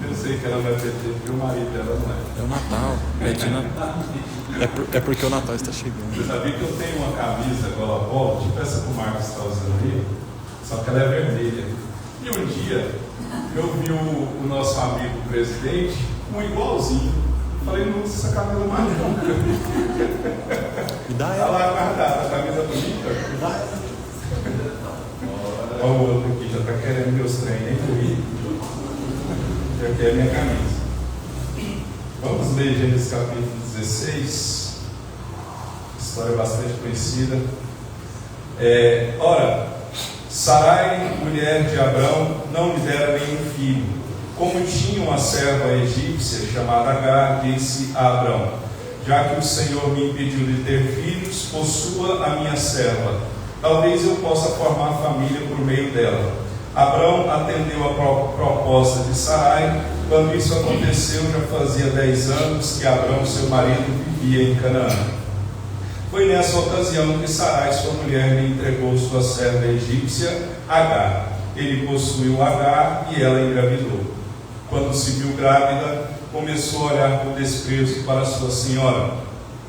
Eu sei que ela vai perder, porque o marido dela não é. É o Natal. É porque o Natal está chegando. Você sabia que eu tenho uma camisa gola polo, tipo essa que o Marcos está usando aí, só que ela é vermelha. E um dia eu vi o nosso amigo presidente um igualzinho. Falei, não usa essa camisa mais nunca. E dá Está ela. lá guardada, a camisa bonita. E dá ela. Olha o outro aqui, já está querendo meus trem, hein? Já quer minha camisa. Vamos ler Gênesis capítulo 16. História bastante conhecida. Ora, Sarai, mulher de Abrão, não lhe dera nenhum filho. Como tinha uma serva egípcia chamada Agar, disse a Abrão: já que o Senhor me impediu de ter filhos, possua a minha serva. Talvez eu possa formar família por meio dela. Abrão atendeu a proposta de Sarai. Quando isso aconteceu, já fazia 10 anos que Abrão, seu marido, vivia em Canaã. Foi nessa ocasião que Sarai, sua mulher, lhe entregou sua serva egípcia, Agar. Ele possuiu Agar e ela engravidou. Quando se viu grávida, começou a olhar com desprezo para sua senhora.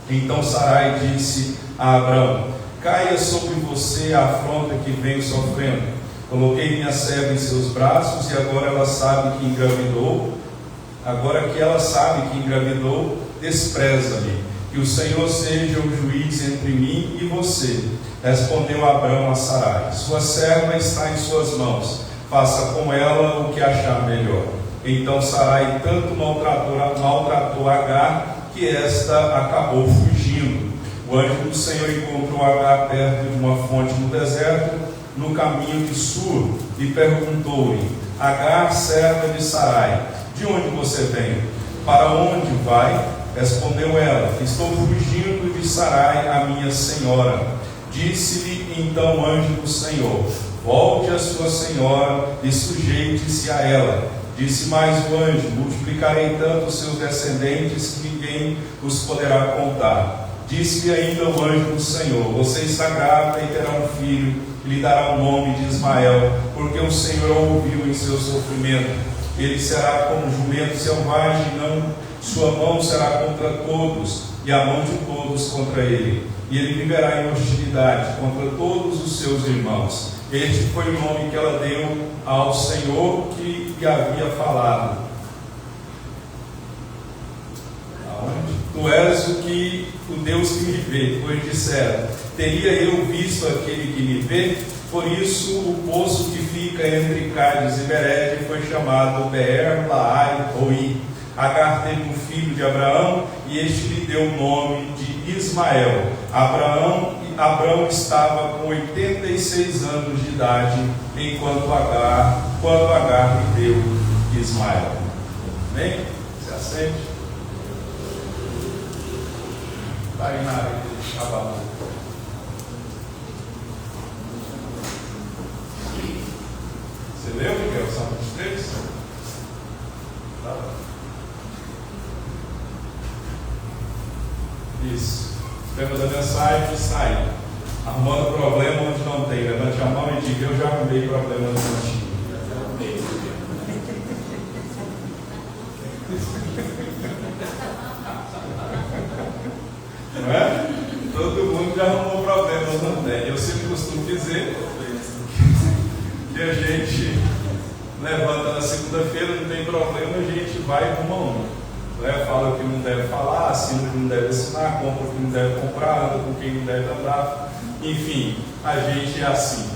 Então Sarai disse a Abrão: caia sobre você a afronta que venho sofrendo. Coloquei minha serva em seus braços e agora ela sabe que engravidou. Agora que ela sabe que engravidou, despreza-me. Que o Senhor seja o juiz entre mim e você. Respondeu Abrão a Sarai: sua serva está em suas mãos. Faça com ela o que achar melhor. Então Sarai tanto maltratou Agar que esta acabou fugindo. O anjo do Senhor encontrou Agar perto de uma fonte no deserto, no caminho de Sur, e perguntou-lhe: Agar, serva de Sarai, de onde você vem? Para onde vai? Respondeu ela: estou fugindo de Sarai, a minha senhora. Disse-lhe então o anjo do Senhor: volte a sua senhora e sujeite-se a ela. Disse mais o anjo: multiplicarei tanto os seus descendentes que ninguém os poderá contar. Disse-lhe ainda o anjo do Senhor: você está grávida e terá um filho, e lhe dará o nome de Ismael, porque o Senhor o ouviu em seu sofrimento. Ele será como jumento selvagem, sua mão será contra todos, e a mão de todos contra ele. E ele viverá em hostilidade contra todos os seus irmãos. Este foi o nome que ela deu ao Senhor que lhe havia falado. Aonde? Tu és o Deus que me vê. Pois disseram: teria eu visto aquele que me vê? Por isso o poço que fica entre Cádiz e Bered foi chamado Beer Lahai Roi. Agar teve um filho de Abraão, e este lhe deu o nome de Ismael. Abrão estava com 86 anos de idade, quando Agar lhe deu Ismael. Amém? Se assente. Está aí na área de Abaú. Você leu, Miguel? Salmo 23? Tá. Isso. O tema da mensagem está aí. Arrumando problema onde não tem. Levante a mão e diga: eu já arrumei problema onde não tinha. Não é? Todo mundo já arrumou problema onde não tem. Eu sempre costumo dizer que a gente levanta na segunda-feira, não tem problema, a gente vai arrumar um. Fala o que não deve falar, assina o que não deve assinar, compra o que não deve comprar, anda com quem não deve andar. Enfim, a gente é assim.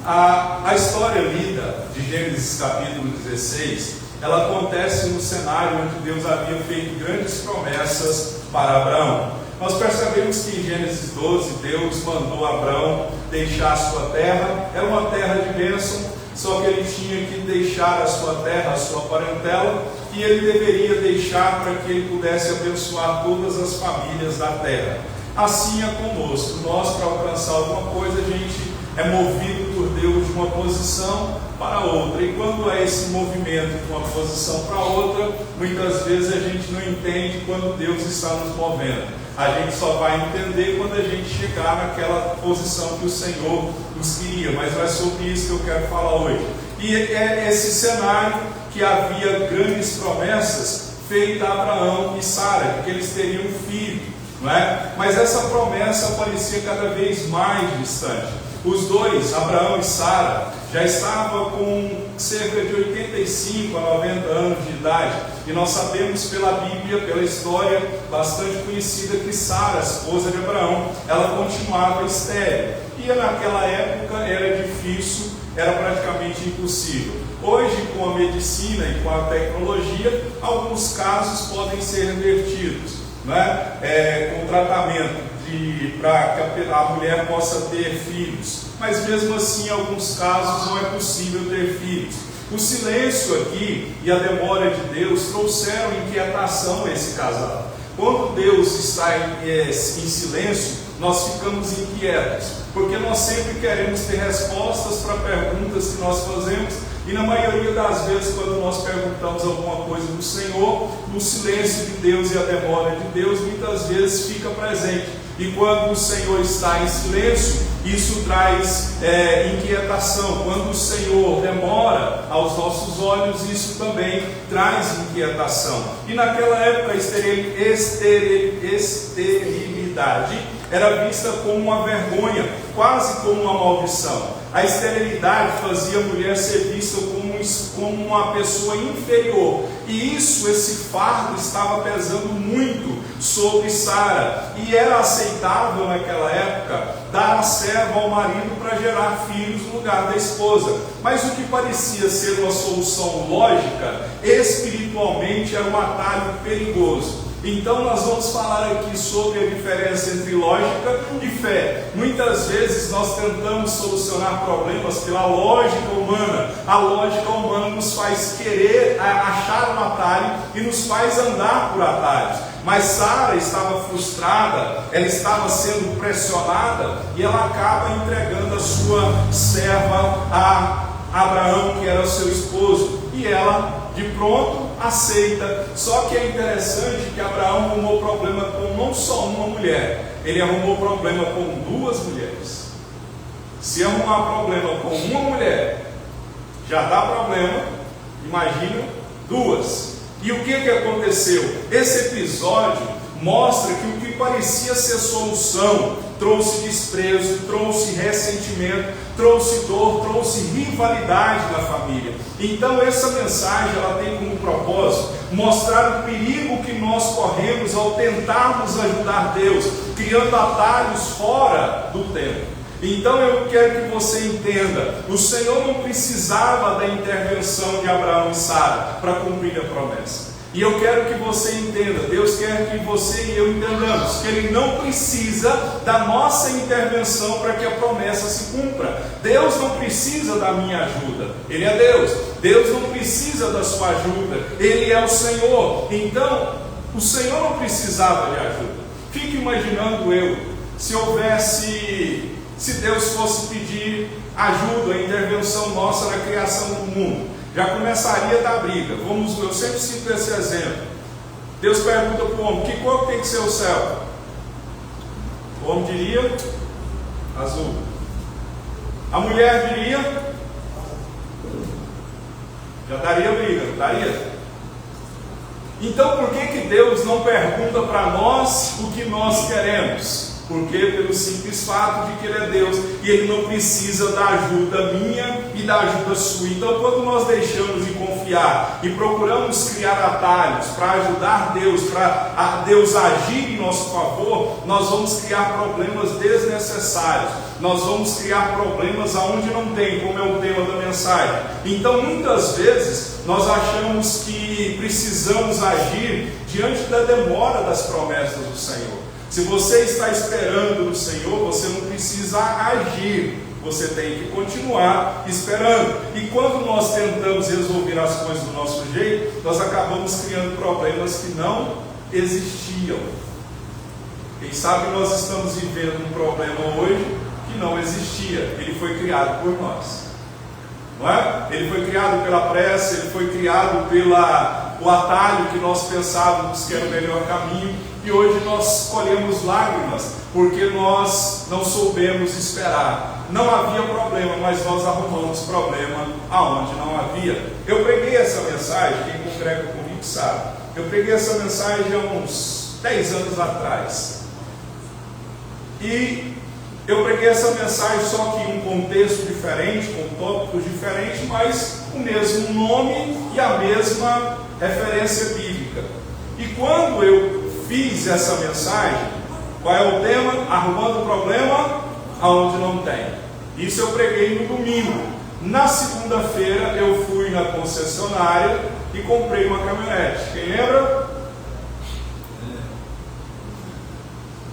A história lida de Gênesis capítulo 16, ela acontece no cenário onde Deus havia feito grandes promessas para Abraão. Nós percebemos que em Gênesis 12, Deus mandou Abraão deixar a sua terra. Era uma terra de bênção, só que ele tinha que deixar a sua terra, a sua parentela, e ele deveria deixar para que ele pudesse abençoar todas as famílias da terra. Assim é conosco. Nós, para alcançar alguma coisa, a gente é movido por Deus de uma posição para outra. E quando há esse movimento de uma posição para outra, muitas vezes a gente não entende quando Deus está nos movendo. A gente só vai entender quando a gente chegar naquela posição que o Senhor nos queria. Mas não é sobre isso que eu quero falar hoje. E é esse cenário que havia grandes promessas feitas a Abraão e Sara, de que eles teriam um filho, não é? Mas essa promessa parecia cada vez mais distante. Os dois, Abraão e Sara, já estavam com cerca de 85 a 90 anos de idade. E nós sabemos pela Bíblia, pela história bastante conhecida, que Sara, esposa de Abraão, ela continuava estéril. E naquela época era difícil, era praticamente impossível. Hoje, com a medicina e com a tecnologia, alguns casos podem ser revertidos, né? Com tratamento para que a mulher possa ter filhos. Mas mesmo assim, em alguns casos, não é possível ter filhos. O silêncio aqui e a demora de Deus trouxeram inquietação a esse casal. Quando Deus está em silêncio, nós ficamos inquietos, porque nós sempre queremos ter respostas para perguntas que nós fazemos, e na maioria das vezes, quando nós perguntamos alguma coisa do Senhor, o silêncio de Deus e a demora de Deus muitas vezes fica presente. E quando o Senhor está em silêncio, isso traz inquietação. Quando o Senhor demora aos nossos olhos, isso também traz inquietação. E naquela época, a esterilidade era vista como uma vergonha, quase como uma maldição. A esterilidade fazia a mulher ser vista como uma pessoa inferior. E esse fardo estava pesando muito sobre Sara. E era aceitável naquela época dar a serva ao marido para gerar filhos no lugar da esposa. Mas o que parecia ser uma solução lógica, espiritualmente era um atalho perigoso. Então nós vamos falar aqui sobre a diferença entre lógica e fé. Muitas vezes nós tentamos solucionar problemas pela lógica humana. A lógica humana nos faz querer achar um atalho e nos faz andar por atalhos. Mas Sara estava frustrada, ela estava sendo pressionada e ela acaba entregando a sua serva a Abraão, que era seu esposo, e ela de pronto aceita. Só que é interessante que Abraão arrumou problema com não só uma mulher, ele arrumou problema com duas mulheres. Se arrumar problema com uma mulher já dá problema, imagina duas. E o que aconteceu? Esse episódio mostra que o que parecia ser solução trouxe desprezo, trouxe ressentimento, trouxe dor, trouxe rivalidade na família. Então essa mensagem ela tem como propósito mostrar o perigo que nós corremos ao tentarmos ajudar Deus, criando atalhos fora do tempo. Então eu quero que você entenda, o Senhor não precisava da intervenção de Abraão e Sara para cumprir a promessa. E eu quero que você entenda, Deus quer que você e eu entendamos que Ele não precisa da nossa intervenção para que a promessa se cumpra. Deus não precisa da minha ajuda, Ele é Deus. Deus não precisa da sua ajuda, Ele é o Senhor. Então, o Senhor não precisava de ajuda. Fique imaginando se Deus fosse pedir ajuda, a intervenção nossa na criação do mundo, já começaria da briga. Eu sempre cito esse exemplo. Deus pergunta para o homem: que cor tem que ser o céu? O homem diria azul. A mulher diria, já daria briga, não daria? Então por que Deus não pergunta para nós o que nós queremos? Porque pelo simples fato de que Ele é Deus e Ele não precisa da ajuda minha e da ajuda sua. Então quando nós deixamos de confiar e procuramos criar atalhos para ajudar Deus, para Deus agir em nosso favor, nós vamos criar problemas desnecessários. Nós vamos criar problemas aonde não tem, como é o tema da mensagem. Então muitas vezes nós achamos que precisamos agir diante da demora das promessas do Senhor. Se você está esperando no Senhor, você não precisa agir, você tem que continuar esperando. E quando nós tentamos resolver as coisas do nosso jeito, nós acabamos criando problemas que não existiam. Quem sabe nós estamos vivendo um problema hoje que não existia, ele foi criado por nós. Não é? Ele foi criado pela pressa, ele foi criado pelo atalho que nós pensávamos que era o melhor caminho, e hoje nós colhemos lágrimas, porque nós não soubemos esperar. Não havia problema, mas nós arrumamos problema aonde não havia. Eu preguei essa mensagem, quem congrega comigo sabe, eu preguei essa mensagem há uns 10 anos atrás, e eu preguei essa mensagem só que em um contexto diferente, com tópicos diferentes, mas o mesmo nome e a mesma referência bíblica. E quando eu fiz essa mensagem, qual é o tema? Arrumando o problema aonde não tem. Isso eu preguei no domingo. Na segunda-feira eu fui na concessionária e comprei uma caminhonete. Quem lembra?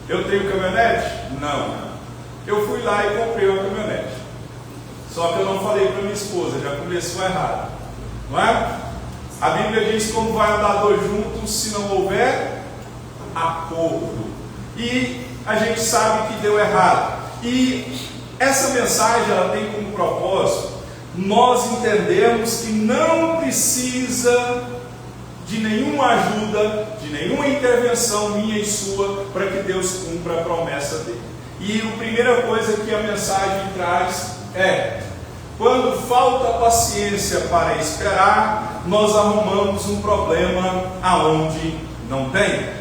Eu tenho caminhonete? Não. Eu fui lá e comprei uma caminhonete. Só que eu não falei para minha esposa, já começou errado. Não é? A Bíblia diz como vai andar dois juntos se não houver acordo. E a gente sabe que deu errado. E essa mensagem ela tem como propósito nós entendermos que não precisa de nenhuma ajuda, de nenhuma intervenção minha e sua para que Deus cumpra a promessa dele. E a primeira coisa que a mensagem traz é: quando falta paciência para esperar, nós arrumamos um problema aonde não tem.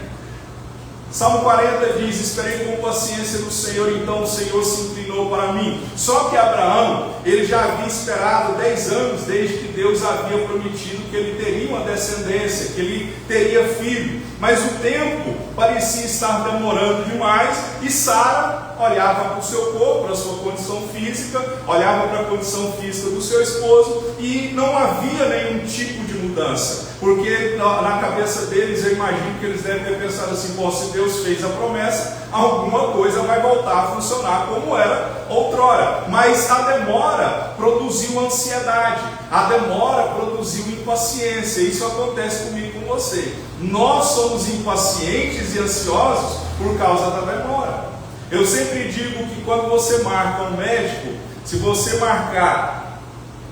Salmo 40 diz: esperei com paciência no Senhor, então o Senhor se inclinou para mim. Só que Abraão, ele já havia esperado 10 anos, desde que Deus havia prometido que ele teria uma descendência, que ele teria filho. Mas o tempo parecia estar demorando demais, e Sara olhava para o seu corpo, para a sua condição física, olhava para a condição física do seu esposo, e não havia nenhum tipo de mudança, porque na cabeça deles, eu imagino que eles devem ter pensado assim: bom, se Deus fez a promessa, alguma coisa vai voltar a funcionar como era outrora. Mas a demora produziu ansiedade, a demora produziu impaciência. Isso acontece comigo e com você. Nós somos impacientes e ansiosos por causa da demora. Eu sempre digo que quando você marca um médico, se você marcar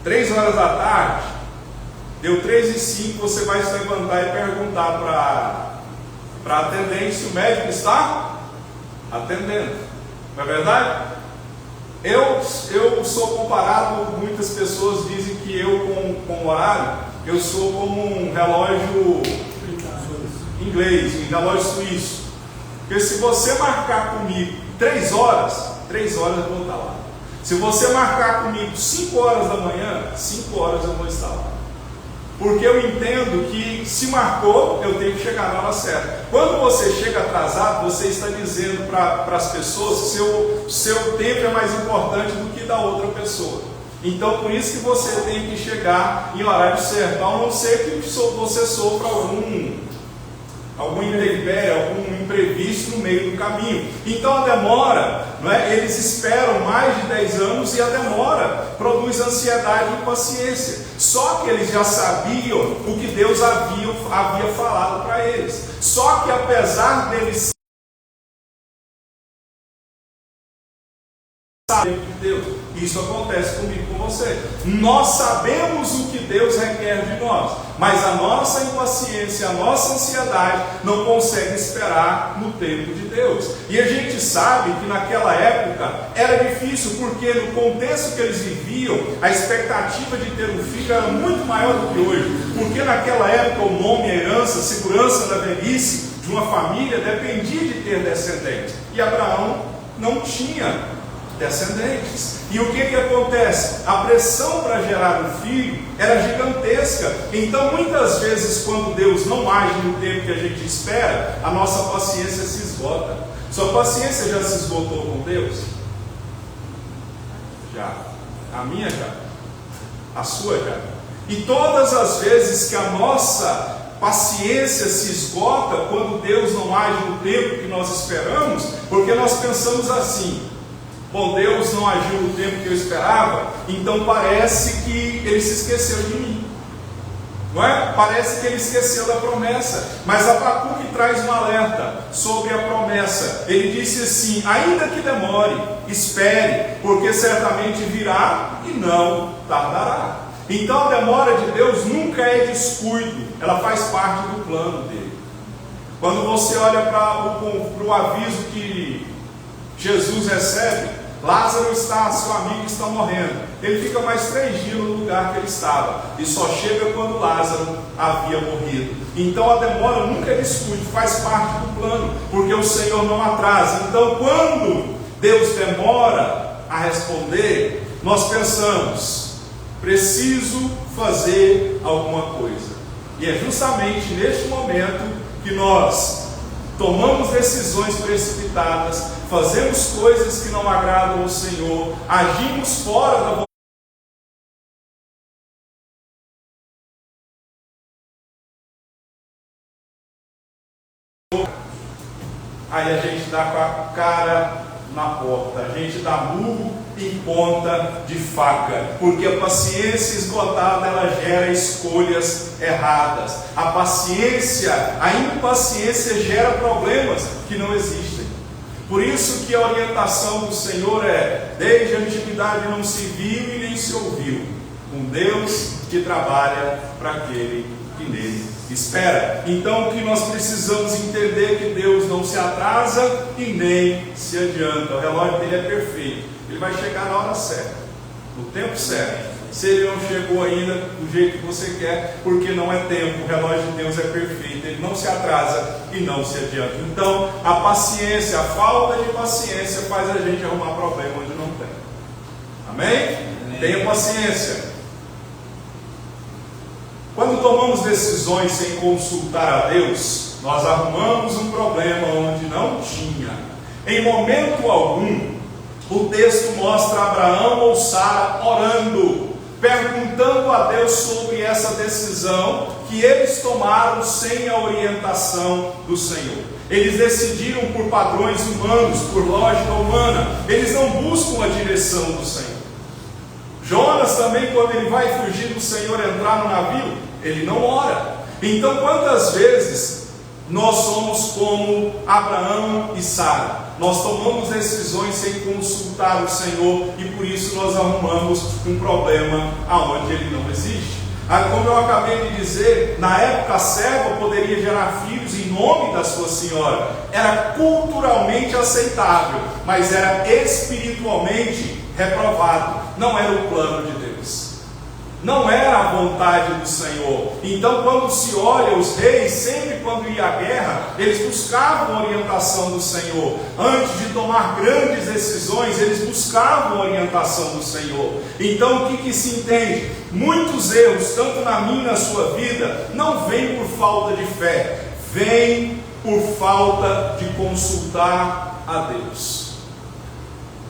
3 horas da tarde, deu 3h05, você vai se levantar e perguntar para a atendente se o médico está atendendo. Não é verdade? Eu sou comparado, muitas pessoas dizem que eu com o horário, eu sou como um relógio inglês, um relógio suíço. Porque se você marcar comigo 3 horas eu vou estar lá. Se você marcar comigo 5 horas da manhã, 5 horas eu vou estar lá. Porque eu entendo que se marcou, eu tenho que chegar na hora certa. Quando você chega atrasado, você está dizendo para as pessoas que seu tempo é mais importante do que da outra pessoa. Então, por isso que você tem que chegar em horário certo, a não ser que você sofra algum intempério, algum imprevisto no meio do caminho. Então a demora, não é? Eles esperam mais de 10 anos, e a demora produz ansiedade e impaciência. Só que eles já sabiam o que Deus havia falado para eles. Só que apesar deles saberem de Deus, isso acontece comigo e com você. Nós sabemos o que Deus requer de nós, mas a nossa impaciência, a nossa ansiedade não consegue esperar no tempo de Deus. E a gente sabe que naquela época era difícil, porque no contexto que eles viviam, a expectativa de ter um filho era muito maior do que hoje. Porque naquela época o nome, a herança, a segurança da velhice de uma família dependia de ter descendentes. E Abraão não tinha descendentes. E o que acontece? A pressão para gerar um filho era gigantesca. Então muitas vezes, quando Deus não age no tempo que a gente espera, a nossa paciência se esgota. Sua paciência já se esgotou com Deus? Já. A minha já. A sua já. E todas as vezes que a nossa paciência se esgota, quando Deus não age no tempo que nós esperamos, porque nós pensamos assim: bom, Deus não agiu no tempo que eu esperava, então parece que Ele se esqueceu de mim. Não é? Parece que ele esqueceu da promessa, mas Abacuque traz um alerta sobre a promessa. Ele disse assim: ainda que demore, espere, porque certamente virá e não tardará. Então a demora de Deus nunca é descuido, ela faz parte do plano dele. Quando você olha para o aviso que Jesus recebe, Lázaro está, seu amigo está morrendo. Ele fica mais 3 dias no lugar que ele estava, e só chega quando Lázaro havia morrido. Então a demora nunca é descuido, faz parte do plano, porque o Senhor não atrasa. Então quando Deus demora a responder, nós pensamos: preciso fazer alguma coisa. E é justamente neste momento que nós tomamos decisões precipitadas, fazemos coisas que não agradam ao Senhor, agimos fora da vontade. Aí a gente dá com a cara na porta, a gente dá murro em ponta de faca, porque a paciência esgotada, ela gera escolhas erradas. A paciência, a impaciência gera problemas que não existem. Por isso que a orientação do Senhor é: desde a antiguidade não se viu e nem se ouviu um Deus que trabalha para aquele que nele espera. Então o que nós precisamos entender é que Deus não se atrasa e nem se adianta. O relógio dele é perfeito, ele vai chegar na hora certa, no tempo certo. Se ele não chegou ainda do jeito que você quer, porque não é tempo, o relógio de Deus é perfeito, ele não se atrasa e não se adianta. Então a paciência, a falta de paciência faz a gente arrumar problema onde não tem. Amém? Tenha paciência. Quando tomamos decisões sem consultar a Deus, nós arrumamos um problema onde não tinha. Em momento algum, o texto mostra Abraão ou Sara orando, perguntando a Deus sobre essa decisão que eles tomaram sem a orientação do Senhor. Eles decidiram por padrões humanos, por lógica humana. Eles não buscam a direção do Senhor. Jonas também, quando ele vai fugir do Senhor, entrar no navio, ele não ora. Então quantas vezes nós somos como Abraão e Sara? Nós tomamos decisões sem consultar o Senhor, e por isso nós arrumamos um problema aonde ele não existe. Como eu acabei de dizer, na época a serva poderia gerar filhos em nome da sua senhora. Era culturalmente aceitável, mas era espiritualmente reprovado. Não era o plano de Deus, não era a vontade do Senhor. Então quando se olha, os reis, sempre quando ia à guerra, eles buscavam a orientação do Senhor. Antes de tomar grandes decisões, eles buscavam a orientação do Senhor. Então o que se entende? Muitos erros, tanto na minha e na sua vida, não vêm por falta de fé, vêm por falta de consultar a Deus.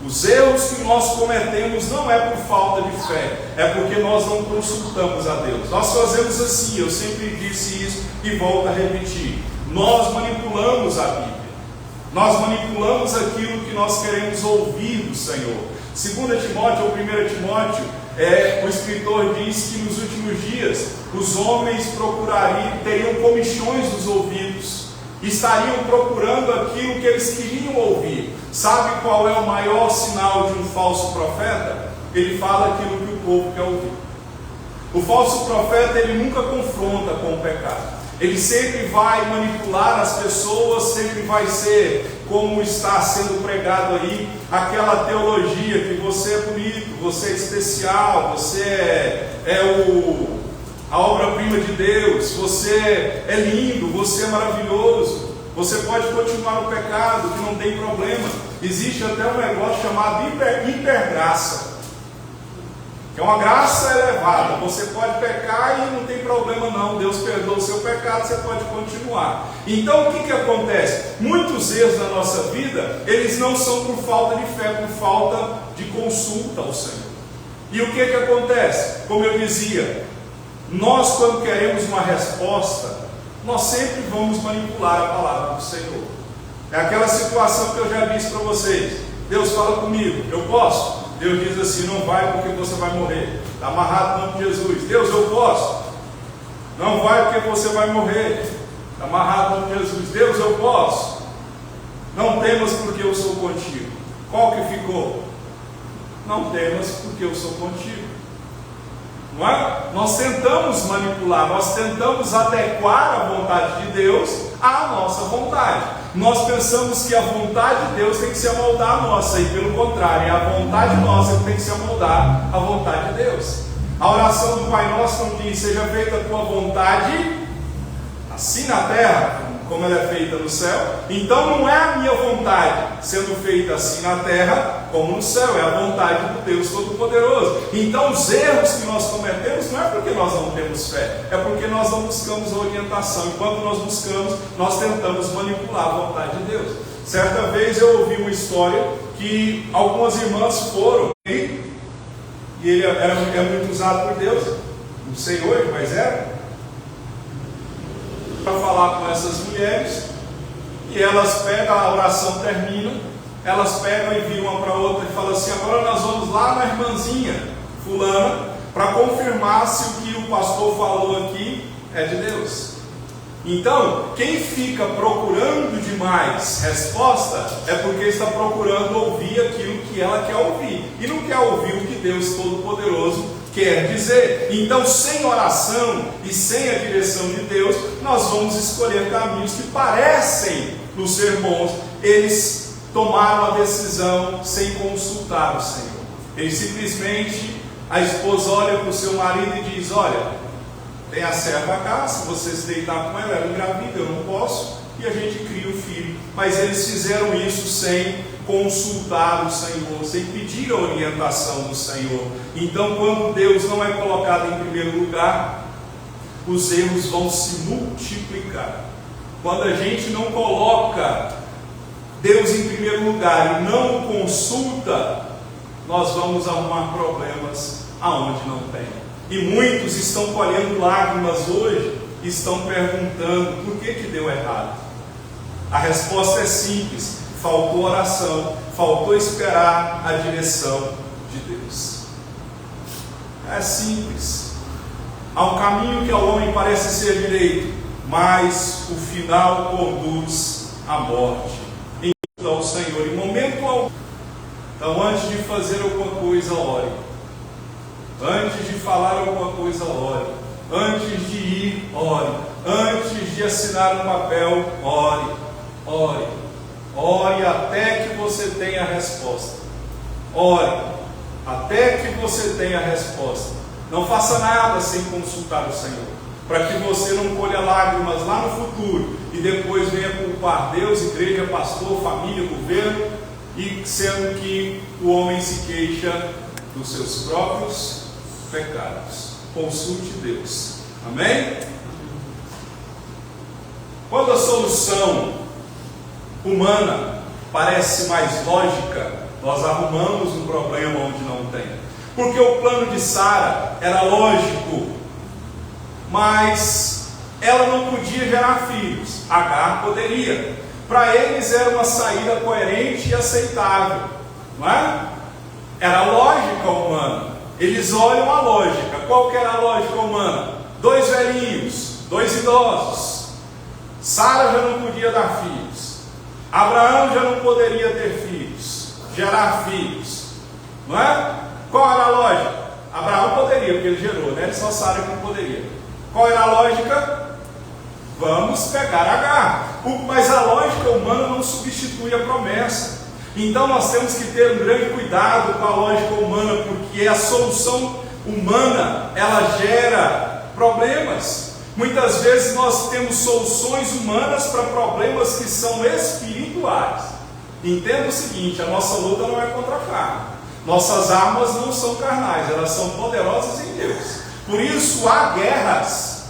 Os erros que nós cometemos não é por falta de fé, é porque nós não consultamos a Deus. Nós fazemos assim, eu sempre disse isso e volto a repetir: nós manipulamos a Bíblia, nós manipulamos aquilo que nós queremos ouvir do Senhor. 2 Timóteo ou 1 Timóteo, o escritor diz que nos últimos dias os homens teriam comichões dos ouvidos, estariam procurando aquilo que eles queriam ouvir. Sabe qual é o maior sinal de um falso profeta? Ele fala aquilo que o povo quer ouvir. O falso profeta, ele nunca confronta com o pecado. Ele sempre vai manipular as pessoas, sempre vai ser, como está sendo pregado aí, aquela teologia que você é bonito, você é especial, você é a obra-prima de Deus, você é lindo, você é maravilhoso, você pode continuar no pecado, que não tem problema. Existe até um negócio chamado hipergraça, que é uma graça elevada. Você pode pecar e não tem problema não, Deus perdoa o seu pecado, você pode continuar. Então o que acontece? Muitos erros na nossa vida, eles não são por falta de fé, por falta de consulta ao Senhor. E o que acontece? Como eu dizia, nós quando queremos uma resposta, nós sempre vamos manipular a palavra do Senhor. É aquela situação que eu já disse para vocês: Deus fala comigo, eu posso? Deus diz assim: não vai porque você vai morrer, está amarrado no nome de Jesus. Deus, eu posso? Não vai porque você vai morrer. Está amarrado com Jesus. Deus, eu posso. Não temas porque eu sou contigo. Qual que ficou? Não temas porque eu sou contigo. Não é? Nós tentamos manipular, nós tentamos adequar a vontade de Deus à nossa vontade. Nós pensamos que a vontade de Deus tem que se amoldar a nossa, e pelo contrário, é a vontade nossa que tem que se amoldar à vontade de Deus. A oração do Pai Nosso não diz: seja feita a tua vontade, assim na terra, como ela é feita no céu. Então não é a minha vontade sendo feita assim na terra como no céu, é a vontade do Deus Todo-Poderoso. Então os erros que nós cometemos não é porque nós não temos fé, é porque nós não buscamos a orientação. Enquanto nós buscamos, nós tentamos manipular a vontade de Deus. Certa vez eu ouvi uma história que algumas irmãs foram, e ele é muito usado por Deus, não sei hoje, mas era para falar com essas mulheres, e elas pegam, a oração termina, elas pegam e viram uma para outra e falam assim: agora nós vamos lá na irmãzinha fulana para confirmar se o que o pastor falou aqui é de Deus. Então, quem fica procurando demais resposta é porque está procurando ouvir aquilo que ela quer ouvir, e não quer ouvir o que Deus Todo-Poderoso quer dizer. Então, sem oração e sem a direção de Deus, nós vamos escolher caminhos que parecem nos ser bons. Eles tomaram a decisão sem consultar o Senhor. Eles simplesmente, a esposa olha para o seu marido e diz: olha, tem a serva cá, se você se deitar com ela, ela engravida, eu não posso, e a gente cria o filho. Mas eles fizeram isso sem consultar o Senhor, sem pedir a orientação do Senhor. Então, quando Deus não é colocado em primeiro lugar, os erros vão se multiplicar. Quando a gente não coloca Deus em primeiro lugar e não o consulta, nós vamos arrumar problemas aonde não tem. E muitos estão colhendo lágrimas hoje, estão perguntando por que deu errado. A resposta é simples: faltou oração, faltou esperar a direção de Deus. É simples. Há um caminho que ao homem parece ser direito, mas o final conduz à morte. Então, ao Senhor, em momento algum. Então, antes de fazer alguma coisa, ore. Antes de falar alguma coisa, ore. Antes de ir, ore. Antes de assinar um papel, ore. Ore. Ore até que você tenha a resposta. Ore até que você tenha a resposta. Não faça nada sem consultar o Senhor, para que você não colha lágrimas lá no futuro e depois venha culpar Deus, igreja, pastor, família, governo, e sendo que o homem se queixa dos seus próprios pecados. Consulte Deus. Amém? Quando a solução humana parece mais lógica, nós arrumamos um problema onde não tem. Porque o plano de Sara era lógico, mas ela não podia gerar filhos. Agar poderia. Para eles era uma saída coerente e aceitável, não é? Era a lógica humana. Eles olham a lógica. Qual que era a lógica humana? 2 velhinhos, 2 idosos. Sara já não podia dar filhos. Abraão já não poderia ter filhos, gerar filhos, não é? Qual era a lógica? Abraão poderia, porque ele gerou, né? Só Sara que não poderia. Qual era a lógica? Vamos pegar Agar. Mas a lógica humana não substitui a promessa. Então nós temos que ter um grande cuidado com a lógica humana, porque a solução humana, ela gera problemas. Muitas vezes nós temos soluções humanas para problemas que são espirituais. Entenda o seguinte: a nossa luta não é contra a carne. Nossas armas não são carnais, elas são poderosas em Deus. Por isso há guerras,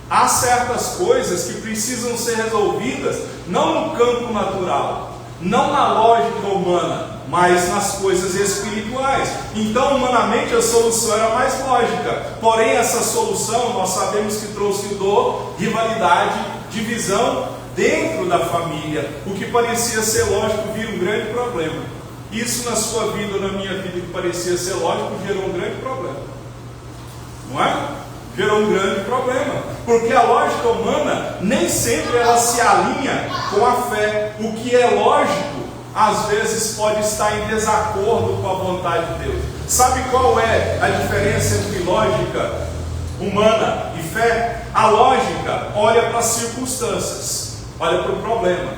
há certas coisas que precisam ser resolvidas, não no campo natural, não na lógica humana, mas nas coisas espirituais. Então, humanamente, a solução era mais lógica. Porém, essa solução, nós sabemos que trouxe dor, rivalidade, divisão dentro da família. O que parecia ser lógico vira um grande problema. Isso na sua vida ou na minha vida, que parecia ser lógico, gerou um grande problema. Não é? gerou um grande problema, porque a lógica humana nem sempre ela se alinha com a fé. O que é lógico, às vezes pode estar em desacordo com a vontade de Deus. Sabe qual é a diferença entre lógica humana e fé? A lógica olha para as circunstâncias, olha para o problema.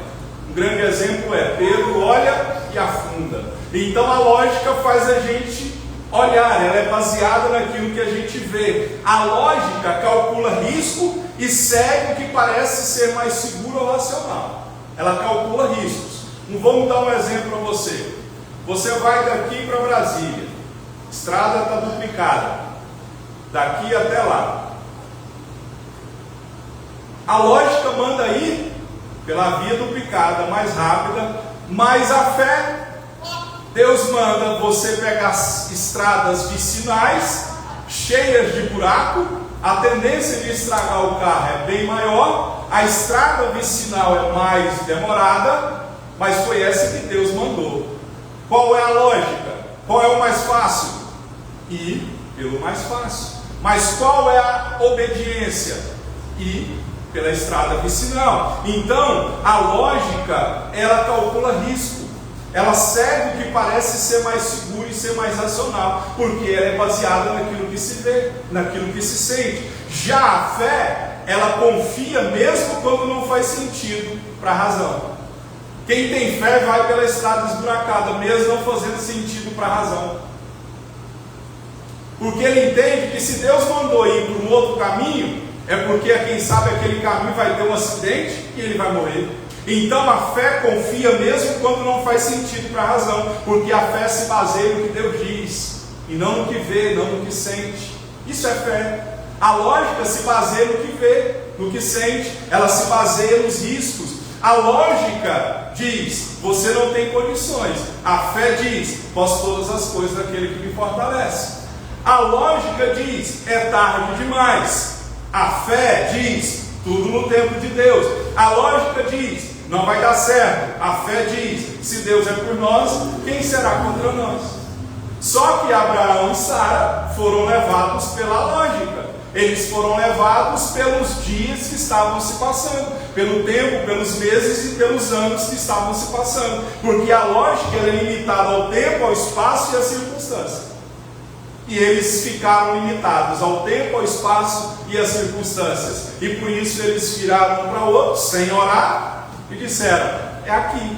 Um grande exemplo é Pedro olha e afunda. Então a lógica faz a gente olhar, ela é baseada naquilo que a gente vê. A lógica calcula risco e segue o que parece ser mais seguro ou racional. Ela calcula riscos. Vamos dar um exemplo para você. Você vai daqui para Brasília, estrada está duplicada, daqui até lá. A lógica manda ir pela via duplicada, mais rápida, mas a fé, Deus manda você pegar estradas vicinais, cheias de buraco, a tendência de estragar o carro é bem maior, a estrada vicinal é mais demorada, mas foi essa que Deus mandou. Qual é a lógica? Qual é o mais fácil? Ir pelo mais fácil. Mas qual é a obediência? Ir pela estrada vicinal. Então, a lógica, ela calcula risco. Ela segue o que parece ser mais seguro e ser mais racional, porque ela é baseada naquilo que se vê, naquilo que se sente. Já a fé, ela confia mesmo quando não faz sentido para a razão. Quem tem fé vai pela estrada esburacada, mesmo não fazendo sentido para a razão. Porque ele entende que se Deus mandou ir para um outro caminho, é porque quem sabe aquele caminho vai ter um acidente e ele vai morrer. Então a fé confia mesmo quando não faz sentido para a razão, porque a fé se baseia no que Deus diz, e não no que vê, não no que sente. Isso é fé. A lógica se baseia no que vê, no que sente, ela se baseia nos riscos. A lógica diz, você não tem condições. A fé diz, posso todas as coisas daquele que me fortalece. A lógica diz, é tarde demais. A fé diz, tudo no tempo de Deus. A lógica diz, não vai dar certo. A fé diz, se Deus é por nós, quem será contra nós? Só que Abraão e Sara foram levados pela lógica. Eles foram levados pelos dias que estavam se passando, pelo tempo, pelos meses e pelos anos que estavam se passando, porque a lógica é limitada ao tempo, ao espaço e à circunstância. E eles ficaram limitados ao tempo, ao espaço e às circunstâncias, e por isso eles viraram um para o outro sem orar e disseram: é aqui,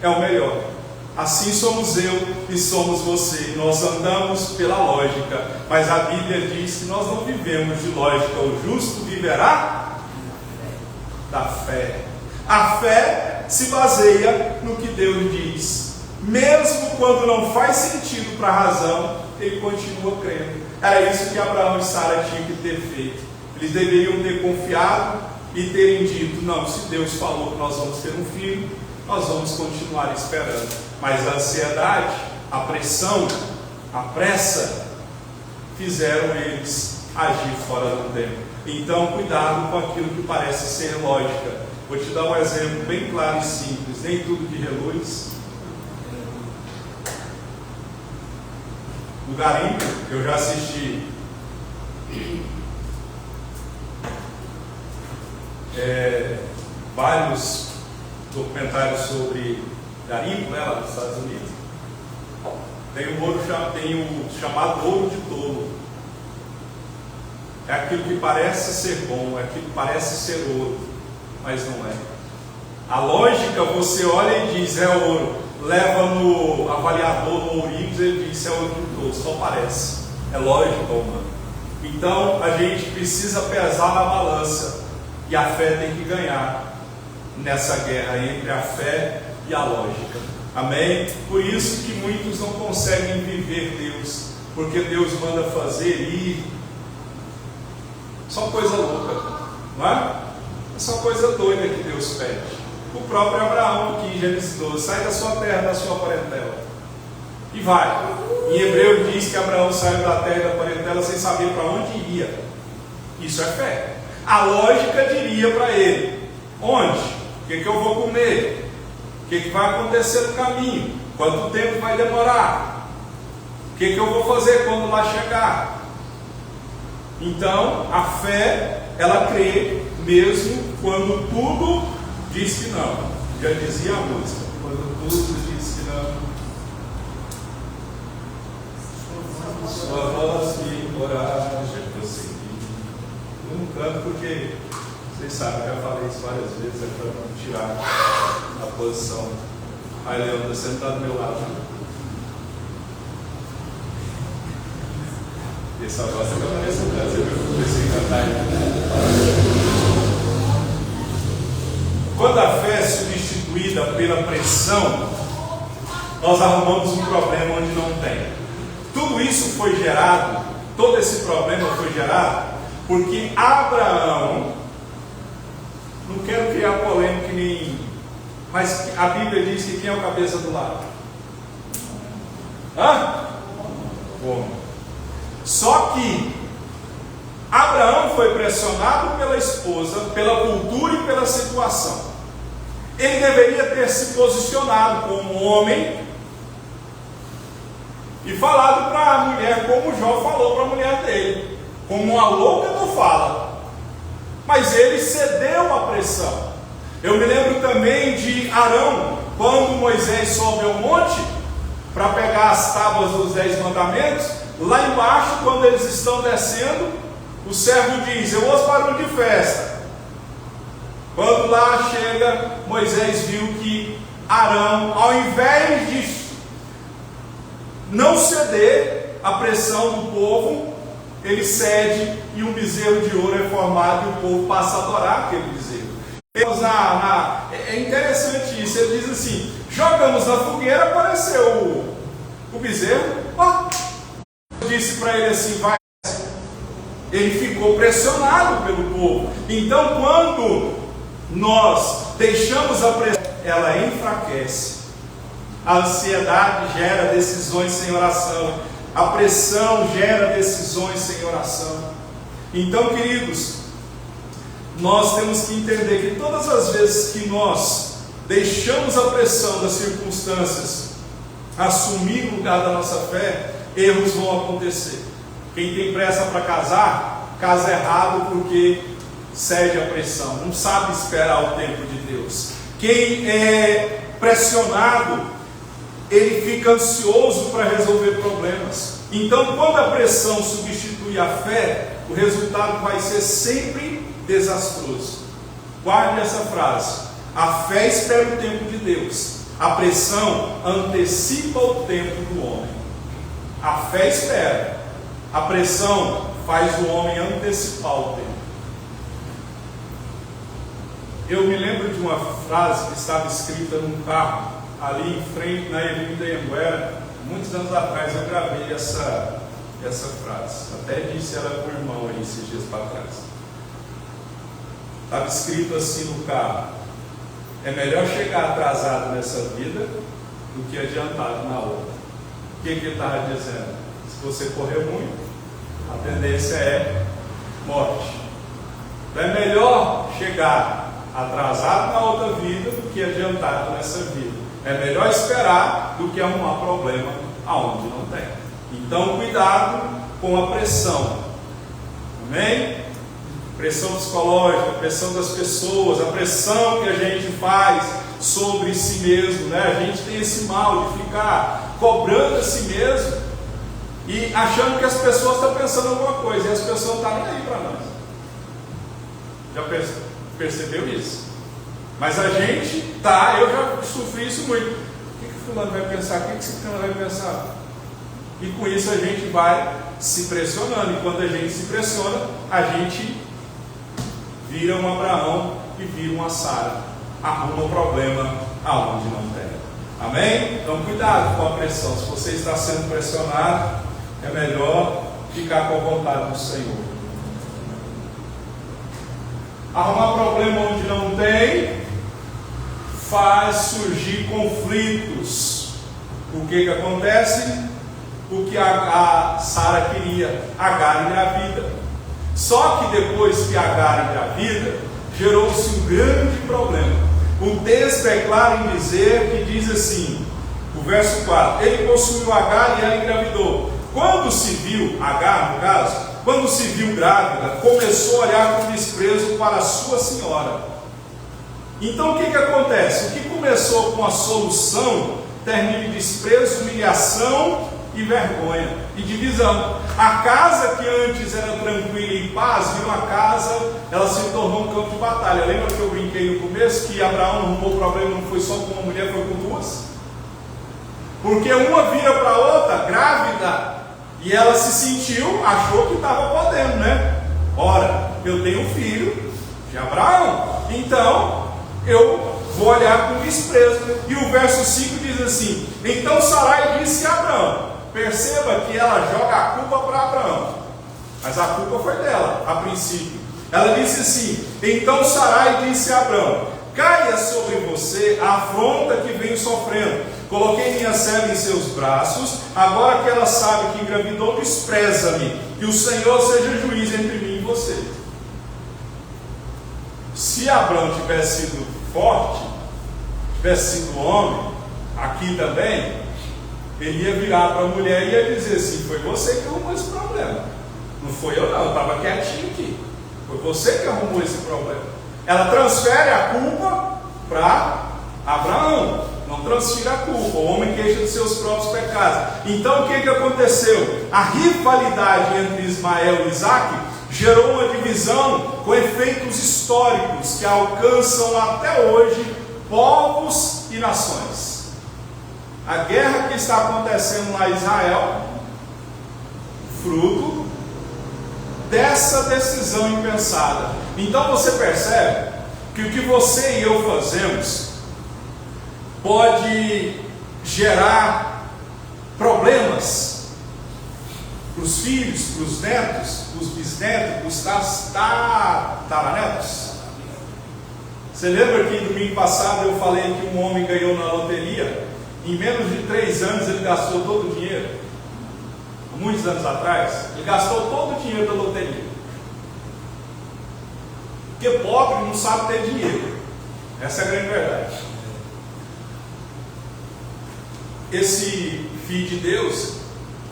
é o melhor. Assim somos eu e somos você. Nós andamos pela lógica, mas a Bíblia diz que nós não vivemos de lógica. O justo viverá da fé. A fé se baseia no que Deus diz. Mesmo quando não faz sentido para a razão, ele continua crendo. Era isso que Abraão e Sara tinham que ter feito. Eles deveriam ter confiado e terem dito: não, se Deus falou que nós vamos ter um filho, nós vamos continuar esperando. Mas a ansiedade, a pressão, a pressa fizeram eles agir fora do tempo. Então, cuidado com aquilo que parece ser lógica. Vou te dar um exemplo bem claro e simples. Nem tudo que reluz. O garimpo, eu já assisti vários documentários sobre garimpo, né, lá nos Estados Unidos. Tem o chamado ouro de tolo. É aquilo que parece ser bom, é aquilo que parece ser ouro, mas não é. A lógica, você olha e diz: é ouro. Leva no avaliador, no Ourives, ele diz: é ouro de tolo, só parece. É lógica humana. Então a gente precisa pesar na balança, e a fé tem que ganhar nessa guerra entre a fé e a lógica. Amém? Por isso que muitos não conseguem viver Deus, porque Deus manda fazer e só coisa louca, não é? É só coisa doida que Deus pede. O próprio Abraão, aqui em Gênesis 12, sai da sua terra, da sua parentela e vai. Em Hebreu diz que Abraão saiu da terra e da parentela sem saber para onde ia. Isso é fé. A lógica diria para ele: onde? O que eu vou comer? O que vai acontecer no caminho? Quanto tempo vai demorar? O que eu vou fazer quando lá chegar? Então, a fé, ela crê mesmo quando tudo diz que não. Já dizia a música, quando tudo diz que não. Sua voz me coragem prosseguir. Eu não canto porque, vocês sabem, eu já falei isso várias vezes, é para não tirar a posição. Aí, Leandro, você não está do meu lado. Essa voz é que eu pareço canto, você viu? Eu comecei a cantar aí. Quando a fé é substituída pela pressão, nós arrumamos um problema onde não tem. Tudo isso foi gerado, todo esse problema foi gerado, porque Abraão, não quero criar polêmica nem, mas a Bíblia diz que quem é o cabeça do lar? Bom. Só que Abraão foi pressionado pela esposa, pela cultura e pela situação. Ele deveria ter se posicionado como homem e falado para a mulher, como Jó falou para a mulher dele, como uma louca tu fala. Mas ele cedeu à pressão. Eu me lembro também de Arão, quando Moisés sobe ao monte para pegar as tábuas dos 10 mandamentos. Lá embaixo, quando eles estão descendo, o servo diz: eu ouço barulho de festa. Quando lá chega, Moisés viu que Arão, ao invés de não ceder à pressão do povo, ele cede e um bezerro de ouro é formado e o povo passa a adorar aquele bezerro. É interessante isso. Ele diz assim: jogamos na fogueira, apareceu o bezerro. Eu disse para ele assim: vai. Ele ficou pressionado pelo povo. Então, quando nós deixamos a pressão, ela enfraquece. A ansiedade gera decisões sem oração. A pressão gera decisões sem oração. Então, queridos, nós temos que entender que todas as vezes que nós deixamos a pressão das circunstâncias assumir o lugar da nossa fé, erros vão acontecer. Quem tem pressa para casar, casa errado porque cede à pressão, não sabe esperar o tempo de Deus. Quem é pressionado, ele fica ansioso para resolver problemas. Então, quando a pressão substitui a fé, o resultado vai ser sempre desastroso. Guarde essa frase: a fé espera o tempo de Deus, a pressão antecipa o tempo do homem. A fé espera, a pressão faz o homem antecipar o tempo. Eu me lembro de uma frase que estava escrita num carro, ali em frente, na Avenida Anhanguera, muitos anos atrás. Eu gravei essa frase, até disse ela com o irmão aí esses dias para trás. Estava escrito assim no carro: é melhor chegar atrasado nessa vida do que adiantado na outra. O que ele estava dizendo? Se você correr muito, a tendência é morte. Então é melhor chegar atrasado na outra vida do que adiantado nessa vida. É melhor esperar do que arrumar problema aonde não tem. Então, cuidado com a pressão. Amém? Pressão psicológica, pressão das pessoas, a pressão que a gente faz sobre si mesmo, né? A gente tem esse mal de ficar cobrando a si mesmo e achando que as pessoas estão pensando alguma coisa, e as pessoas não estão nem aí para nós. Já percebeu isso? Mas a gente tá, eu já sofri isso muito. O que o fulano vai pensar? O que esse fulano vai pensar? E com isso a gente vai se pressionando, e quando a gente se pressiona, a gente vira um Abraão e vira uma Sara, arruma um problema aonde não tem. Amém? Então cuidado com a pressão. Se você está sendo pressionado, é melhor ficar com a vontade do Senhor. Arrumar problema onde não tem faz surgir conflitos. O que acontece? O que a Sara queria: Agar engravida. Só que depois que Agar engravida, gerou-se um grande problema. O texto é claro em dizer que diz assim, o verso 4: ele possuiu Agar e ela engravidou. Quando se viu, Agar no caso, quando se viu grávida, começou a olhar com desprezo para a sua senhora. Então o que acontece? O que começou com a solução termina em desprezo, humilhação e vergonha e divisão. A casa que antes era tranquila e em paz, virou uma casa, ela se tornou um campo de batalha. Lembra que eu brinquei no começo que Abraão arrumou o problema, não foi só com uma mulher, foi com duas? Porque uma vira para a outra grávida e ela se sentiu, achou que estava podendo, né? Ora, eu tenho um filho de Abraão, então eu vou olhar com desprezo. E o verso 5 diz assim: então Sarai disse a Abraão. Perceba que ela joga a culpa para Abraão, mas a culpa foi dela, a princípio. Ela disse assim: então Sarai disse a Abraão: caia sobre você a afronta que venho sofrendo. Coloquei minha serva em seus braços, agora que ela sabe que engravidou, despreza-me. Que o Senhor seja juiz entre mim e você. Se Abraão tivesse sido forte, tivesse sido homem, aqui também, ele ia virar para a mulher e ia dizer assim: foi você que arrumou esse problema, não foi eu não, eu estava quietinho aqui, foi você que arrumou esse problema. Ela transfere a culpa para Abraão, não transfere a culpa. O homem queixa dos seus próprios pecados. Então o que aconteceu? A rivalidade entre Ismael e Isaque gerou uma divisão com efeitos históricos que alcançam até hoje povos e nações. A guerra que está acontecendo lá em Israel, fruto dessa decisão impensada. Então você percebe que o que você e eu fazemos pode gerar problemas para os filhos, para os netos, para os bisnetos, para os tataranetos. Você lembra que domingo passado eu falei que um homem ganhou na loteria? Em menos de 3 anos ele gastou todo o dinheiro. Muitos anos atrás, ele gastou todo o dinheiro da loteria. Porque pobre não sabe ter dinheiro. Essa é a grande verdade. Esse filho de Deus,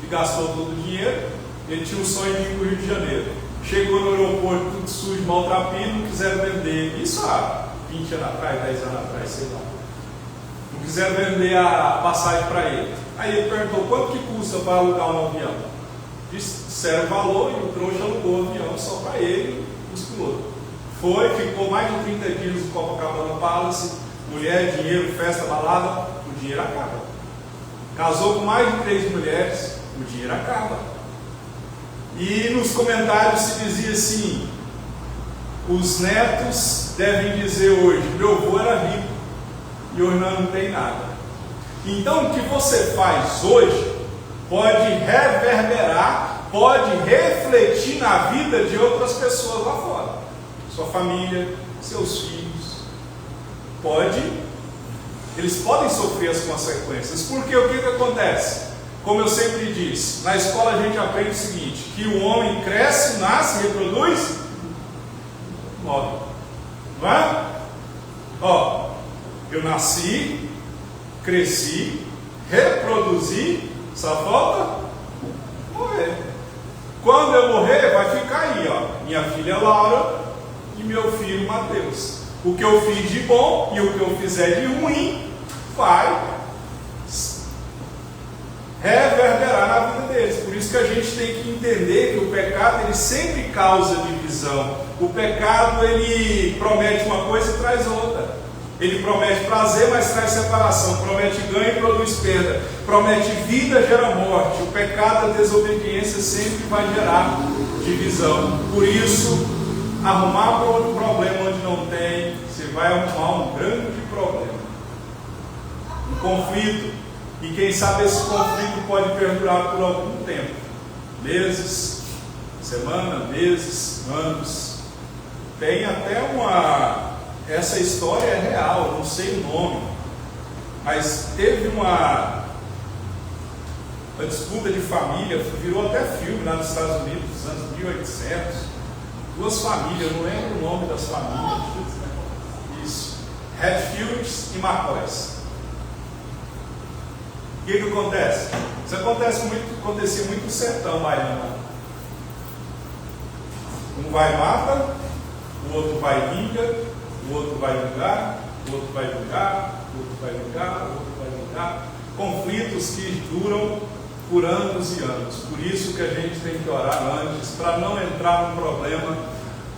que gastou todo o dinheiro, ele tinha um sonho de ir para o Rio de Janeiro. Chegou no aeroporto tudo sujo, maltrapilho, não quiseram vender. Isso há 20 anos atrás, 10 anos atrás, sei lá. Não quiseram vender a passagem para ele. Aí ele perguntou: quanto que custa para alugar um avião? Disseram o valor e o trouxa alugou o avião só para ele e os pilotos. Foi, ficou mais de 30 dias no Copacabana Palace, mulher, dinheiro, festa, balada, o dinheiro acaba. Casou com mais de 3 mulheres, o dinheiro acaba. E nos comentários se dizia assim: os netos devem dizer hoje, meu avô era rico e hoje não tem nada. Então o que você faz hoje pode reverberar, pode refletir na vida de outras pessoas lá fora. Sua família, seus filhos, eles podem sofrer as consequências. Porque o que acontece? Como eu sempre disse, na escola a gente aprende o seguinte: que o homem cresce, nasce, reproduz, morre. Não é? Ó, eu nasci, cresci, reproduzi, só falta morrer. Quando eu morrer, vai ficar aí, ó, minha filha Laura e meu filho Mateus. O que eu fiz de bom e o que eu fizer de ruim vai reverberar na vida deles. Por isso que a gente tem que entender que o pecado, ele sempre causa divisão. O pecado, ele promete uma coisa e traz outra. Ele promete prazer, mas traz separação. Promete ganho e produz perda. Promete vida, gera morte. O pecado, a desobediência sempre vai gerar divisão. Por isso, arrumar um problema onde não tem, você vai arrumar um grande problema. Um conflito. E quem sabe esse conflito pode perdurar por algum tempo. Meses, semana, meses, anos. Tem até essa história é real, não sei o nome. Mas teve uma disputa de família, virou até filme lá nos Estados Unidos, nos anos 1800. 2 famílias, eu não lembro o nome das famílias. Isso. Hatfields e McCoys. O que acontece? Isso acontecia muito no sertão baiano. Um vai e mata, o outro vai e vinga, o outro vai vingar, o outro vai vingar, o outro vai vingar, o outro vai vingar. Conflitos que duram por anos e anos. Por isso que a gente tem que orar antes, para não entrar num problema,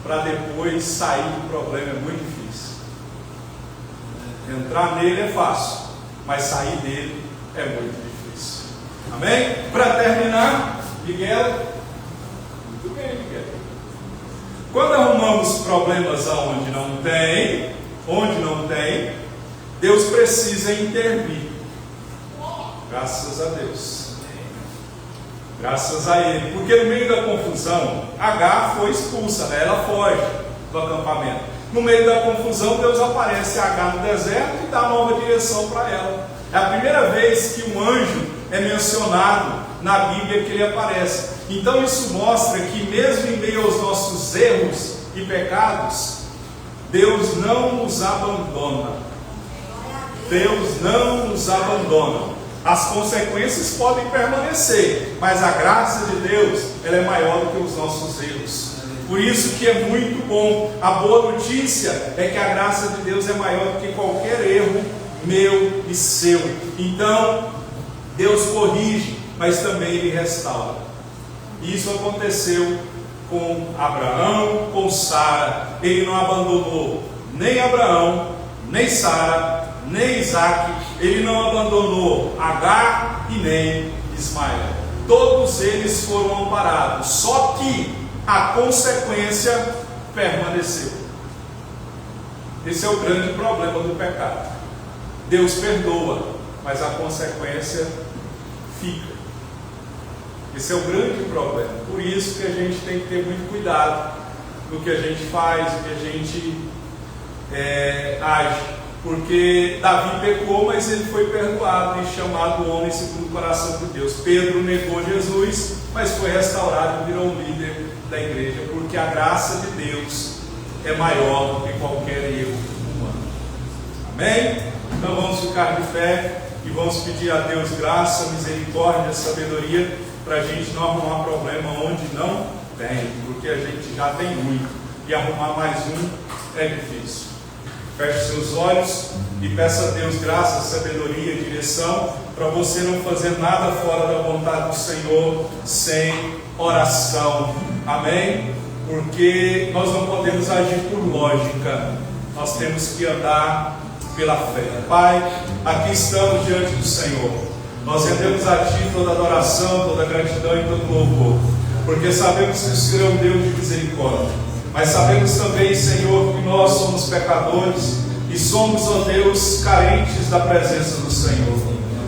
para depois sair do problema é muito difícil. Entrar nele é fácil, mas sair dele é muito difícil. Amém? Para terminar, Miguel. Muito bem, Miguel. Quando arrumamos problemas onde não tem, Deus precisa intervir. Graças a Deus. Graças a Ele. Porque no meio da confusão, Agar foi expulsa, né? Ela foge do acampamento. No meio da confusão, Deus aparece a Agar no deserto e dá nova direção para ela. É a primeira vez que um anjo é mencionado na Bíblia, que ele aparece. Então isso mostra que mesmo em meio aos nossos erros e pecados, Deus não nos abandona. Deus não nos abandona. As consequências podem permanecer, mas a graça de Deus, ela é maior do que os nossos erros. Por isso que é muito bom. A boa notícia é que a graça de Deus é maior do que qualquer erro meu e seu. Então, Deus corrige, mas também Ele restaura. Isso aconteceu com Abraão, com Sara. Ele não abandonou nem Abraão, nem Sara, nem Isaac. Ele não abandonou Agar e nem Ismael. Todos eles foram amparados, só que a consequência permaneceu. Esse é o grande problema do pecado. Deus perdoa, mas a consequência fica. Esse é o grande problema. Por isso que a gente tem que ter muito cuidado no que a gente faz, no que a gente age. Porque Davi pecou, mas ele foi perdoado e chamado homem segundo o coração de Deus. Pedro negou Jesus, mas foi restaurado e virou um líder da igreja, porque a graça de Deus é maior do que qualquer erro humano. Amém? Então vamos ficar de pé e vamos pedir a Deus graça, misericórdia, sabedoria, para a gente não arrumar problema onde não tem, porque a gente já tem muito, e arrumar mais um é difícil. Feche seus olhos e peça a Deus graça, sabedoria e direção, para você não fazer nada fora da vontade do Senhor sem oração. Amém? Porque nós não podemos agir por lógica, nós temos que andar pela fé. Pai, aqui estamos diante do Senhor. Nós rendemos a Ti toda adoração, toda gratidão e todo louvor, porque sabemos que o Senhor é um Deus de misericórdia. Mas sabemos também, Senhor, que nós somos pecadores e somos, ó Deus, carentes da presença do Senhor.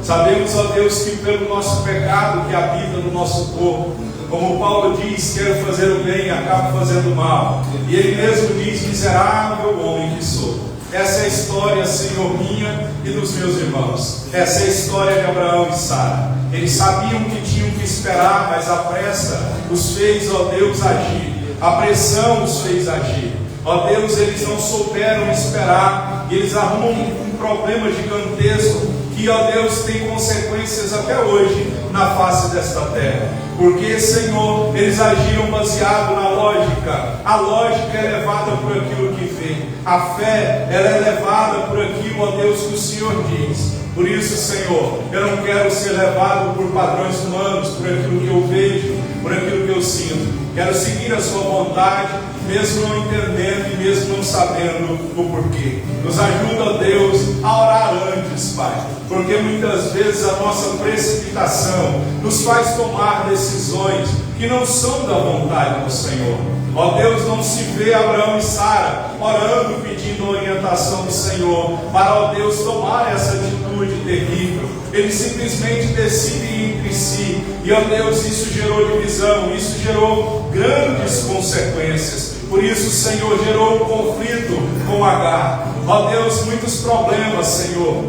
Sabemos, ó Deus, que pelo nosso pecado que habita no nosso corpo, como Paulo diz, quero fazer o bem e acabo fazendo o mal. E ele mesmo diz, miserável homem que sou. Essa é a história, Senhor, minha e dos meus irmãos. Essa é a história de Abraão e Sara. Eles sabiam que tinham que esperar, mas a pressa os fez, ó Deus, agir. A pressão os fez agir. Ó Deus, eles não souberam esperar. E eles arrumam um problema gigantesco que, ó Deus, tem consequências até hoje na face desta terra. Porque, Senhor, eles agiram baseado na lógica. A lógica é levada por aquilo que vê. A fé, ela é levada por aquilo, ó Deus, que o Senhor diz. Por isso, Senhor, eu não quero ser levado por padrões humanos, por aquilo que eu vejo, por aquilo que eu sinto. Quero seguir a Sua vontade, mesmo não entendendo e mesmo não sabendo o porquê. Nos ajuda, ó Deus, a orar antes, Pai, porque muitas vezes a nossa precipitação nos faz tomar decisões que não são da vontade do Senhor. Ó Deus, não se vê Abraão e Sara orando, pedindo a orientação do Senhor, para, ó Deus, tomar essa atitude terrível. Eles simplesmente decidem entre si, e, ó Deus, isso gerou divisão, isso gerou grandes consequências. Por isso, Senhor, gerou um conflito com Agar. Ó Deus, muitos problemas, Senhor,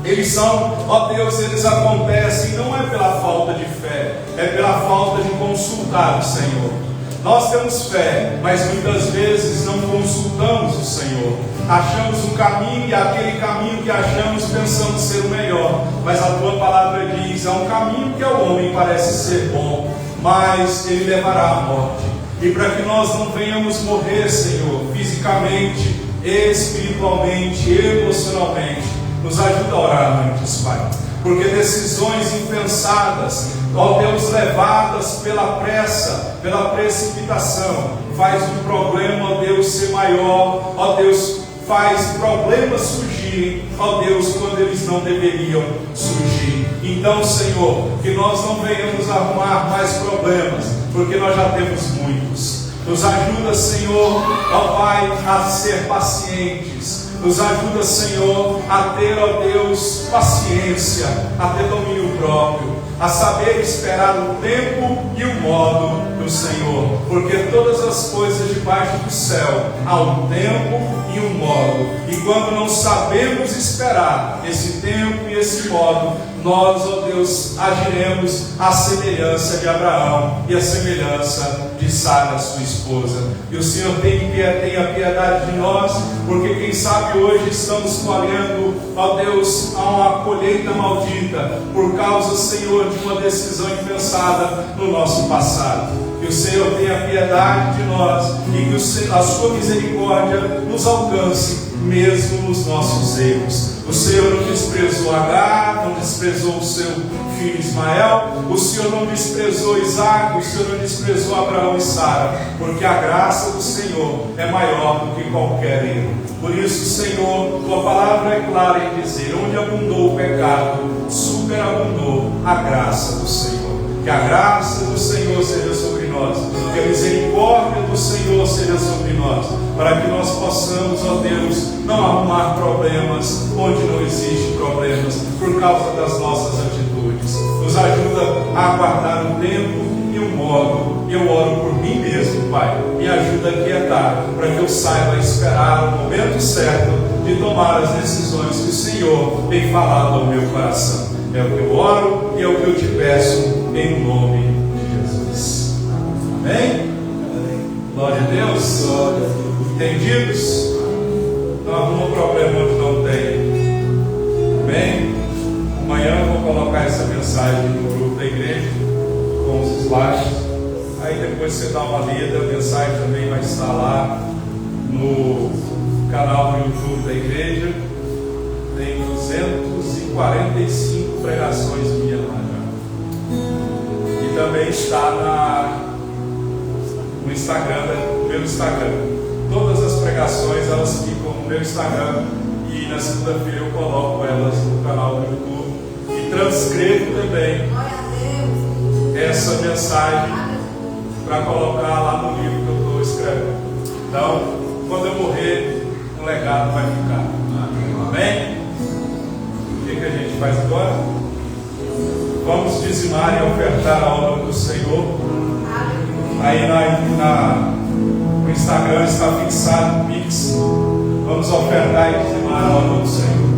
eles são, ó Deus, eles acontecem, não é pela falta de fé, é pela falta de consultar o Senhor. Nós temos fé, mas muitas vezes não consultamos o Senhor. Achamos um caminho e aquele caminho que achamos pensamos ser o melhor. Mas a Tua palavra diz, há um caminho que ao homem parece ser bom, mas ele levará à morte. e para que nós não venhamos morrer, Senhor, fisicamente, espiritualmente, emocionalmente. Nos ajuda a orar antes, Pai, porque decisões impensadas, ó Deus, levadas pela pressa, pela precipitação, faz um problema, ó Deus, ser maior, ó Deus, faz problemas surgirem, ó Deus, quando eles não deveriam surgir. Então, Senhor, que nós não venhamos arrumar mais problemas, porque nós já temos muitos. Nos ajuda, Senhor, ó Pai, a ser pacientes. Nos ajuda, Senhor, a ter, ó Deus, paciência, a ter domínio próprio, a saber esperar o tempo e o modo do Senhor, porque todas as coisas debaixo do céu há um tempo e um modo, e quando não sabemos esperar esse tempo e esse modo, nós, ó Deus, agiremos à semelhança de Abraão e à semelhança de Sara, sua esposa. E o Senhor tenha piedade de nós, porque quem sabe hoje estamos colhendo, ó Deus, a uma colheita maldita, por causa, Senhor, de uma decisão impensada no nosso passado. Que o Senhor tenha piedade de nós e que a sua misericórdia nos alcance, mesmo nos nossos erros. O Senhor não desprezou Agar, não desprezou o seu filho Ismael, o Senhor não desprezou Isaac, o Senhor não desprezou Abraão e Sara, porque a graça do Senhor é maior do que qualquer erro. Por isso, Senhor, tua palavra é clara em dizer: onde abundou o pecado, superabundou a graça do Senhor. Que a graça do Senhor seja sobre nós, que a misericórdia do Senhor seja sobre nós, para que nós possamos, ó Deus, não arrumar problemas onde não existe problemas, por causa das nossas atitudes. Nos ajuda a aguardar o tempo e o modo. Eu oro por mim mesmo, Pai. Me ajuda a quietar, para que eu saiba esperar o momento certo de tomar as decisões que o Senhor tem falado ao meu coração. É o que eu oro e é o que eu te peço, em nome de Jesus. Amém? Glória a Deus. Entendidos? Não arruma problema onde não tem. Amém? Amanhã eu vou colocar essa mensagem no grupo da igreja, com os slides. Aí depois você dá uma lida, a mensagem também vai estar lá no canal do YouTube da igreja. Tem 245 pregações minhas lá já. E também está no Instagram, no meu Instagram. Todas as pregações elas ficam no meu Instagram, e na segunda-feira eu coloco elas no canal do YouTube e transcrevo também essa mensagem para colocar lá no livro que eu estou escrevendo. Então, quando eu morrer, um legado vai ficar. Amém? O que a gente faz agora? Vamos dizimar e ofertar a obra do Senhor. Aí no Instagram está fixado o Pix. Vamos ofertar e dizimar a obra do Senhor.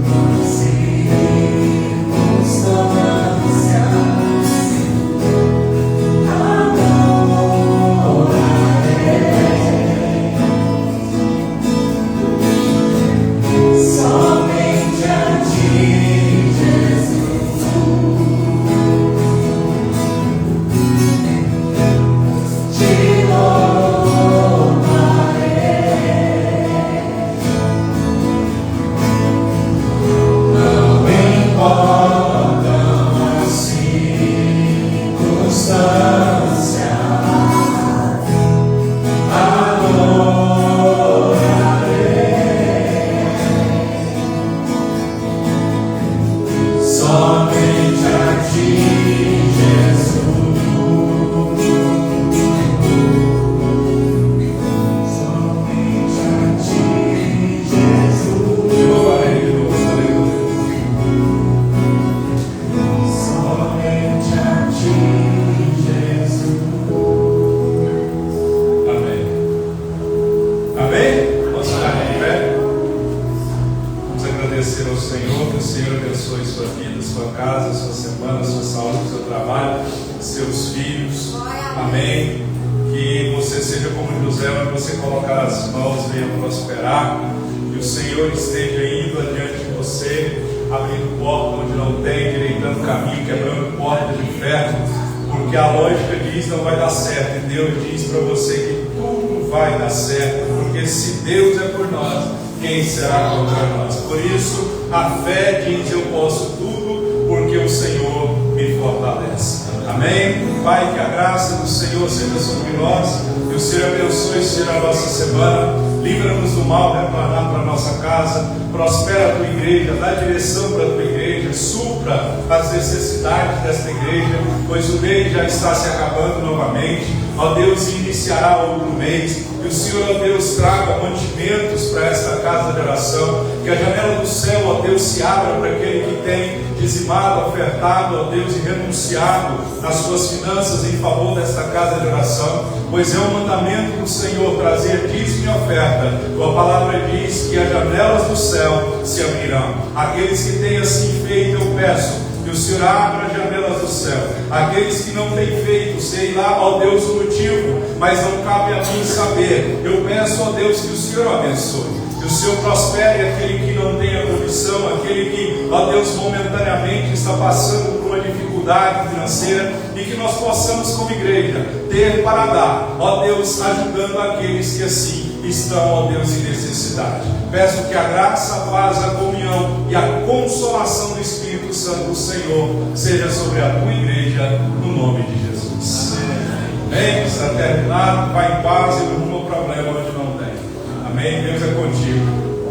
porque a lógica diz não vai dar certo, e Deus diz para você que tudo vai dar certo, porque se Deus é por nós, quem será contra nós? Por isso a fé diz: eu posso tudo, porque o Senhor me fortalece. Amém? Pai, que a graça do Senhor seja sobre nós, que o Senhor abençoe a nossa semana, livra-nos do mal, retornar para a nossa casa, prospera a tua igreja, dá direção para a tua igreja, supra as necessidades desta igreja, pois o mês já está se acabando novamente. Ó Deus, iniciará outro mês, que o Senhor, ó Deus, traga mantimentos para esta casa de oração, que a janela do céu, ó Deus, se abra para aquele que tem dizimado, ofertado, ó Deus, e renunciado nas suas finanças em favor desta casa de oração, pois é um mandamento do Senhor trazer dízimo e oferta. Tua palavra diz que as janelas do céu se abrirão. Aqueles que têm assim feito, eu peço que o Senhor abra as janelas do céu. Aqueles que não têm feito, sei lá, ó Deus, o motivo, mas não cabe a mim saber. Eu peço, ó Deus, que o Senhor abençoe, que o Senhor prospere aquele que não tem a condição, aquele que, ó Deus, momentaneamente está passando por uma dificuldade financeira, e que nós possamos, como igreja, ter para dar, ó Deus, ajudando aqueles que assim estão, ó Deus, em necessidade. Peço que a graça, a paz, a comunhão e a consolação do Espírito Santo do Senhor seja sobre a tua igreja, no nome de Jesus. Amém? Está terminado, vai em paz e não há problema onde não tem. Amém? Deus é contigo.